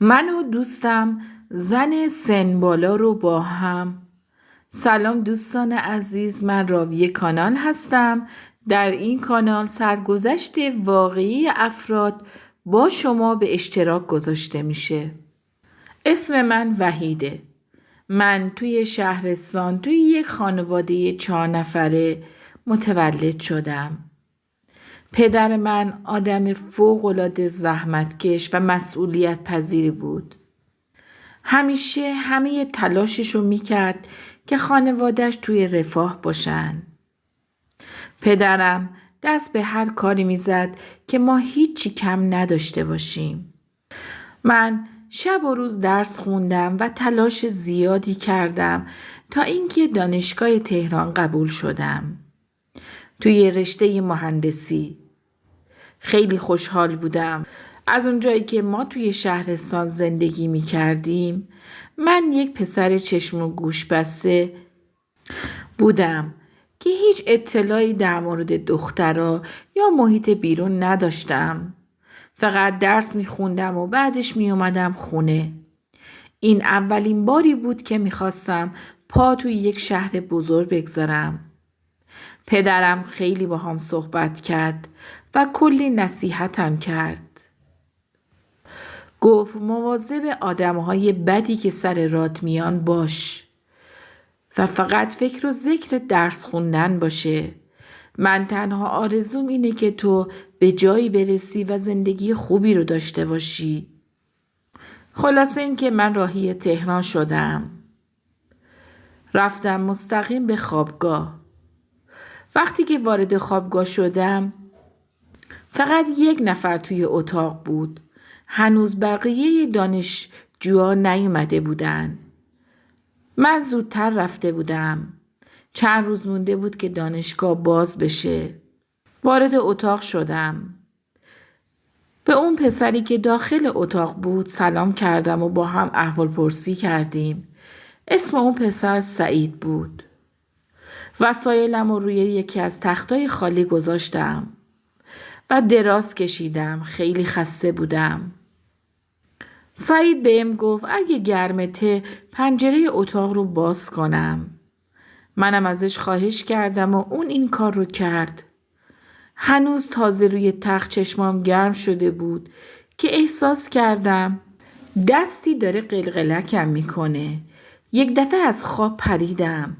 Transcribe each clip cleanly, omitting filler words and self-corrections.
من و دوستم زن سن بالا رو با هم. سلام دوستان عزیز، من راویه کانال هستم. در این کانال سرگذشت واقعی افراد با شما به اشتراک گذاشته میشه. اسم من وحیده. من توی شهرستان توی یک خانواده 4 نفره متولد شدم. پدر من آدم فوق‌العاده زحمتکش و مسئولیت پذیری بود. همیشه همه تلاششو میکرد که خانوادش توی رفاه باشن. پدرم دست به هر کاری میزد که ما هیچی کم نداشته باشیم. من شب و روز درس خوندم و تلاش زیادی کردم تا اینکه دانشگاه تهران قبول شدم. توی رشته مهندسی. خیلی خوشحال بودم. از اونجایی که ما توی شهرستان زندگی می کردیم، من یک پسر چشم و گوش بسته بودم که هیچ اطلاعی در مورد دخترها یا محیط بیرون نداشتم. فقط درس می خوندم و بعدش می اومدم خونه. این اولین باری بود که می خواستم پا توی یک شهر بزرگ بگذارم. پدرم خیلی با هم صحبت کرد و کلی نصیحتم کرد. گفت مواظب آدمهای بدی که سر رات میان باش و فقط فکر و ذکر درس خوندن باشه. من تنها آرزوم اینه که تو به جایی برسی و زندگی خوبی رو داشته باشی. خلاصه این که من راهی تهران شدم. رفتم مستقیم به خوابگاه. وقتی که وارد خوابگاه شدم فقط یک نفر توی اتاق بود. هنوز بقیه دانشجوها نیومده بودن. من زودتر رفته بودم. چند روز مونده بود که دانشگاه باز بشه. وارد اتاق شدم. به اون پسری که داخل اتاق بود سلام کردم و با هم احوالپرسی کردیم. اسم اون پسر سعید بود. وسایلم رو روی یکی از تختای خالی گذاشتم و دراز کشیدم. خیلی خسته بودم. سعید بهم گفت اگه گرمته پنجره اتاق رو باز کنم. منم ازش خواهش کردم و اون این کار رو کرد. هنوز تازه روی تخت چشمام گرم شده بود که احساس کردم دستی داره قلقلکم میکنه. یک دفعه از خواب پریدم.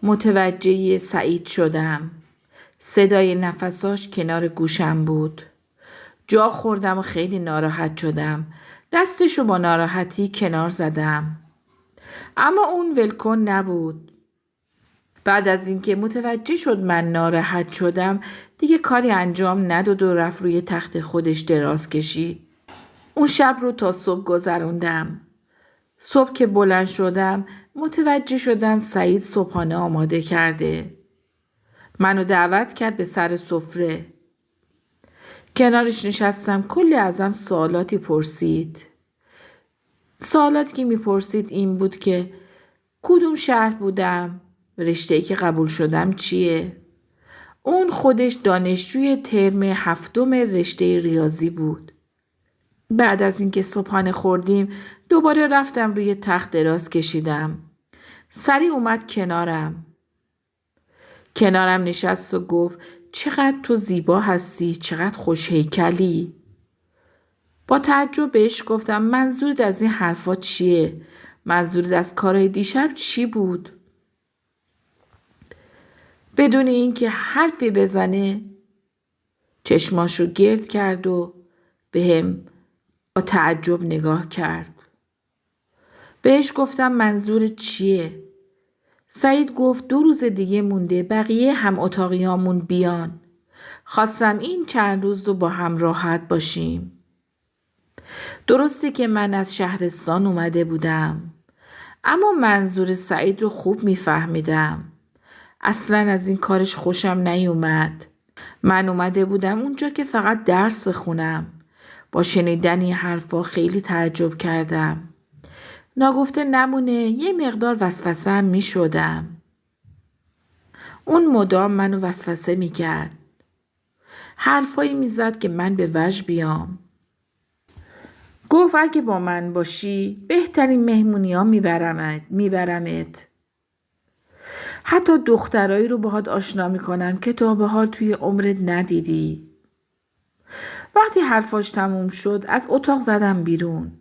متوجه سعید شدم. صدای نفساش کنار گوشم بود. جا خوردم و خیلی ناراحت شدم. دستشو با ناراحتی کنار زدم. اما اون ولکن نبود. بعد از اینکه متوجه شد من ناراحت شدم دیگه کاری انجام نداد و رفت روی تخت خودش دراز کشید. اون شب رو تا صبح گذروندم. صبح که بلند شدم متوجه شدم سعید صبحانه آماده کرده. منو دعوت کرد به سر سفره. کنارش نشستم. کلی ازم سوالاتی پرسید. سوالاتی که میپرسید این بود که کدوم شهر بودم؟ رشته‌ای که قبول شدم چیه؟ اون خودش دانشجوی ترم 7 رشته ریاضی بود. بعد از اینکه صبحانه خوردیم دوباره رفتم روی تخت دراز کشیدم. سریع اومد کنارم نشست و گفت چقدر تو زیبا هستی، چقدر خوش هیکلی. با تعجب بهش گفتم منظورت از این حرفا چیه؟ منظورت از کارهای دیشب چی بود؟ بدون اینکه حرفی بزنه چشماشو گرد کرد و بهم با تعجب نگاه کرد. بهش گفتم منظورت چیه؟ سعید گفت 2 روز دیگه مونده بقیه هم اتاقیامون بیان. خواستم این چند روز رو با هم راحت باشیم. درسته که من از شهرستان اومده بودم اما منظور سعید رو خوب میفهمیدم. اصلا از این کارش خوشم نیومد. من اومده بودم اونجا که فقط درس بخونم. با شنیدن این حرفا خیلی تعجب کردم. ناگفته نمونه یه مقدار وسوسه هم می شدم. اون مدام منو وسوسه می کرد. حرفایی می زد که من به وجد بیام. گفت اگه با من باشی بهترین مهمونی ها میبرمت. حتی دخترایی رو باهات آشنا میکنم که تا به حال توی عمرت ندیدی. وقتی حرفاش تموم شد از اتاق زدم بیرون.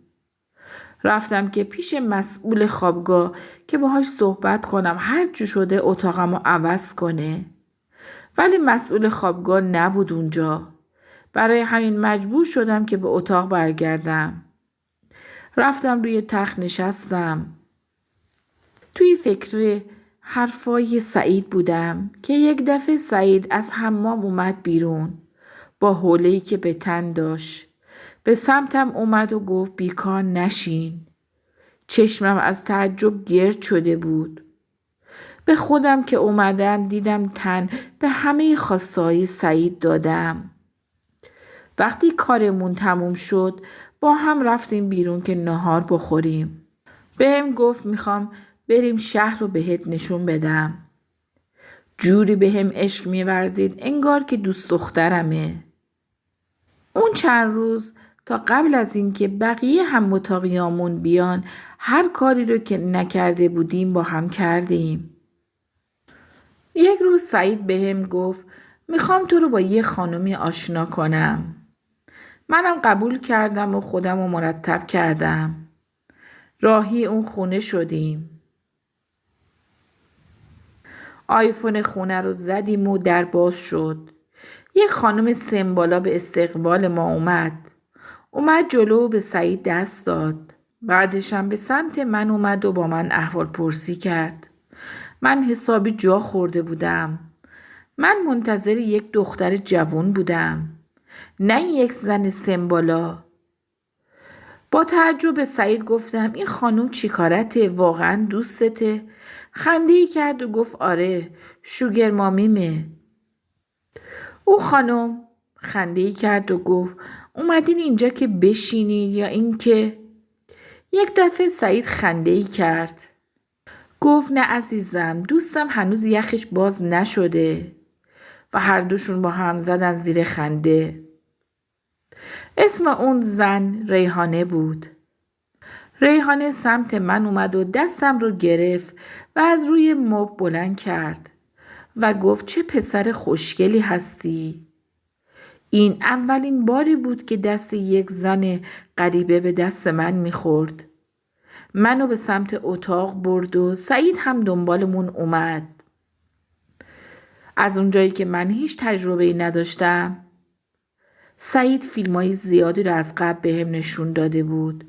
رفتم که پیش مسئول خوابگاه که باهاش صحبت کنم هر جو شده اتاقمو عوض کنه. ولی مسئول خوابگاه نبود اونجا. برای همین مجبور شدم که به اتاق برگردم. رفتم روی تخت نشستم. توی فکر حرفای سعید بودم که یک دفعه سعید از حمام اومد بیرون با حوله‌ای که به تن داشت. به سمتم اومد و گفت بیکار نشین. چشمم از تعجب گرد شده بود. به خودم که اومدم دیدم تن به همه خواسته‌های سعید دادم. وقتی کارمون تموم شد با هم رفتیم بیرون که نهار بخوریم. بهم گفت میخوام بریم شهر رو بهت نشون بدم. جوری بهم عشق میورزید انگار که دوست دخترمه. اون چند روز تا قبل از اینکه بقیه هم اتاقیامون بیان هر کاری رو که نکرده بودیم با هم کردیم. یک روز سعید بهم گفت میخوام تو رو با یه خانومی آشنا کنم. منم قبول کردم و خودم رو مرتب کردم. راهی اون خونه شدیم. آیفون خونه رو زدیم و در باز شد. یک خانم سمبالا به استقبال ما اومد جلو به سعید دست داد. بعدش هم به سمت من اومد و با من احوال پرسی کرد. من حسابی جا خورده بودم. من منتظر یک دختر جوان بودم. نه یک زن سمبالا. با تعجب به سعید گفتم این خانم چی کارته؟ واقعا دوستته؟ خنده‌ای کرد و گفت آره شوگر مامیمه. او خانم خنده‌ای کرد و گفت اومدین اینجا که بشینید یا اینکه؟ یک دفعه سعید خنده‌ای کرد. گفت نه عزیزم دوستم هنوز یخش باز نشده. و هر دوشون با هم زدن زیر خنده. اسم اون زن ریحانه بود. ریحانه سمت من اومد و دستم رو گرفت و از روی مبل بلند کرد و گفت چه پسر خوشگلی هستی. این اولین باری بود که دست یک زن غریبه به دست من میخورد. منو به سمت اتاق برد و سعید هم دنبالمون اومد. از اونجایی که من هیچ تجربه‌ای نداشتم سعید فیلمای زیادی رو از قبل بهم نشون داده بود.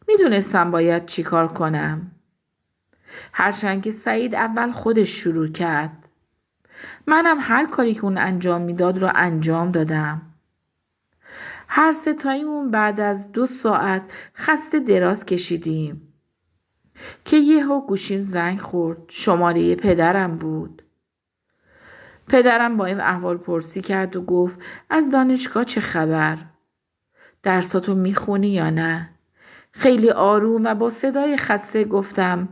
میدونستم باید چی کار کنم. هرچند که سعید اول خودش شروع کرد. منم هر کاری که اون انجام میداد رو انجام دادم. هر ستاییمون بعد از 2 ساعت خسته دراز کشیدیم که یهو گوشیم زنگ خورد. شماره پدرم بود. پدرم با این احوال پرسی کرد و گفت از دانشگاه چه خبر؟ درساتو میخونی یا نه؟ خیلی آروم و با صدای خسته گفتم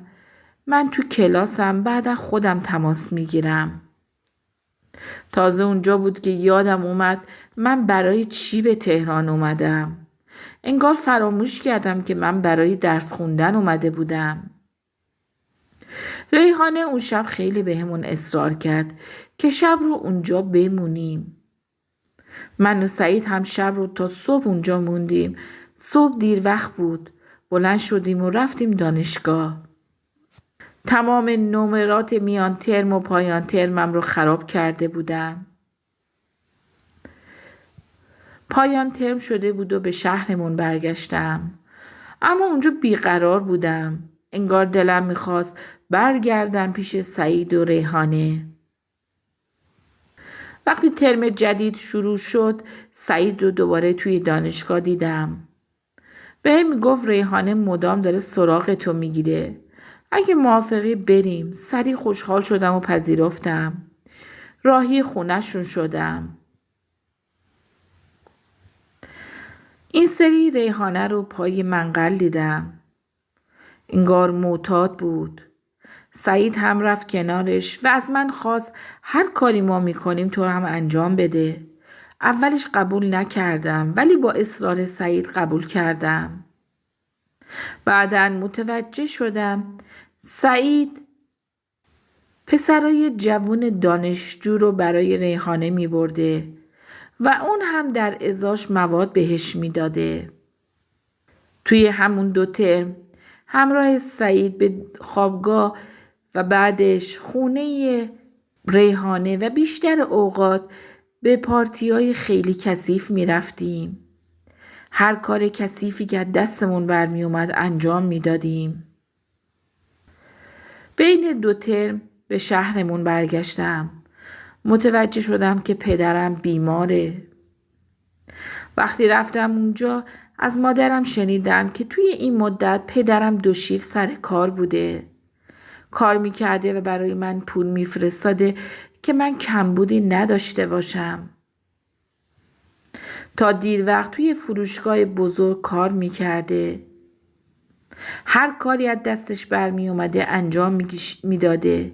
من تو کلاسم بعد از خودم تماس میگیرم. تازه اونجا بود که یادم اومد من برای چی به تهران اومدم. انگار فراموش کردم که من برای درس خوندن اومده بودم. ریحانه اون شب خیلی بهمون اصرار کرد که شب رو اونجا بمونیم. من و سعید هم شب رو تا صبح اونجا موندیم. صبح دیر وقت بود. بلند شدیم و رفتیم دانشگاه. تمام نمرات میان ترم و پایان ترمم رو خراب کرده بودم. پایان ترم شده بود و به شهرمون برگشتم. اما اونجا بیقرار بودم. انگار دلم میخواست برگردم پیش سعید و ریحانه. وقتی ترم جدید شروع شد سعید رو دوباره توی دانشگاه دیدم. بهم میگفت ریحانه مدام داره سراغ تو میگیره. اگه موافقی بریم. سریع خوشحال شدم و پذیرفتم. راهی خونه‌شون شدم. این سری ریحانه رو پای منقل دیدم. انگار معتاد بود. سعید هم رفت کنارش و از من خواست هر کاری ما میکنیم تو هم انجام بده. اولش قبول نکردم ولی با اصرار سعید قبول کردم. بعداً متوجه شدم سعید پسرای جوون دانشجو رو برای ریحانه می برده و اون هم در ازاش مواد بهش می داده. توی همون 2 ترم همراه سعید به خوابگاه و بعدش خونه ریحانه و بیشتر اوقات به پارتی‌های خیلی کثیف می رفتیم. هر کار کثیفی که دستمون برمی اومد انجام می دادیم. بین 2 ترم به شهرمون برگشتم. متوجه شدم که پدرم بیماره. وقتی رفتم اونجا از مادرم شنیدم که توی این مدت پدرم 2 شیفت سر کار بوده. کار میکرده و برای من پول میفرستاده که من کمبودی نداشته باشم. تا دیر وقت توی فروشگاه بزرگ کار میکرده. هر کاری از دستش برمی اومده انجام میداده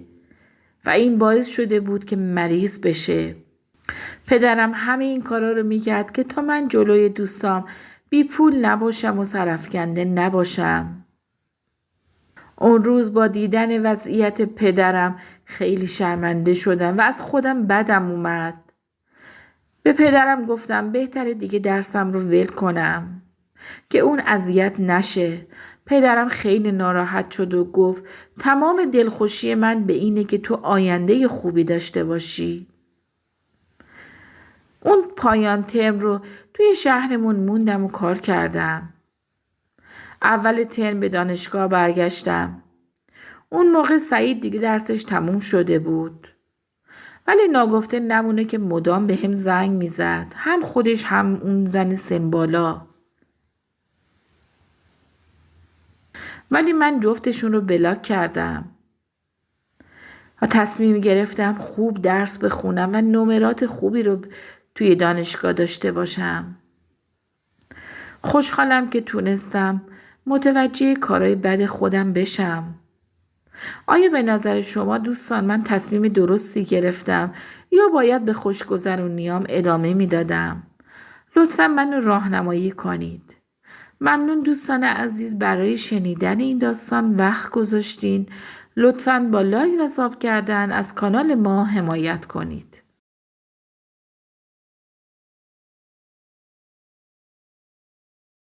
و این باعث شده بود که مریض بشه. پدرم همه این کارا رو میکرد که تا من جلوی دوستام بی پول نباشم و سرفکنده نباشم. اون روز با دیدن وضعیت پدرم خیلی شرمنده شدم و از خودم بدم اومد. به پدرم گفتم بهتره دیگه درسم رو ول کنم که اون اذیت نشه. پدرم خیلی ناراحت شد و گفت تمام دلخوشی من به اینه که تو آینده خوبی داشته باشی. اون پایان ترم رو توی شهرمون موندم و کار کردم. اول ترم به دانشگاه برگشتم. اون موقع سعید دیگه درسش تموم شده بود. ولی ناگفته نمونه که مدام به هم زنگ میزد. هم خودش هم اون زن سمبالا. ولی من جفتشون رو بلاک کردم. و تصمیم گرفتم خوب درس بخونم و نمرات خوبی رو توی دانشگاه داشته باشم. خوشحالم که تونستم متوجه کارهای بد خودم بشم. آیا به نظر شما دوستان من تصمیم درستی گرفتم یا باید به خوشگذرونیام ادامه میدادم؟ لطفاً منو راهنمایی کنید. ممنون دوستان عزیز برای شنیدن این داستان وقت گذاشتین. لطفاً با لایک و ساب کردن از کانال ما حمایت کنید.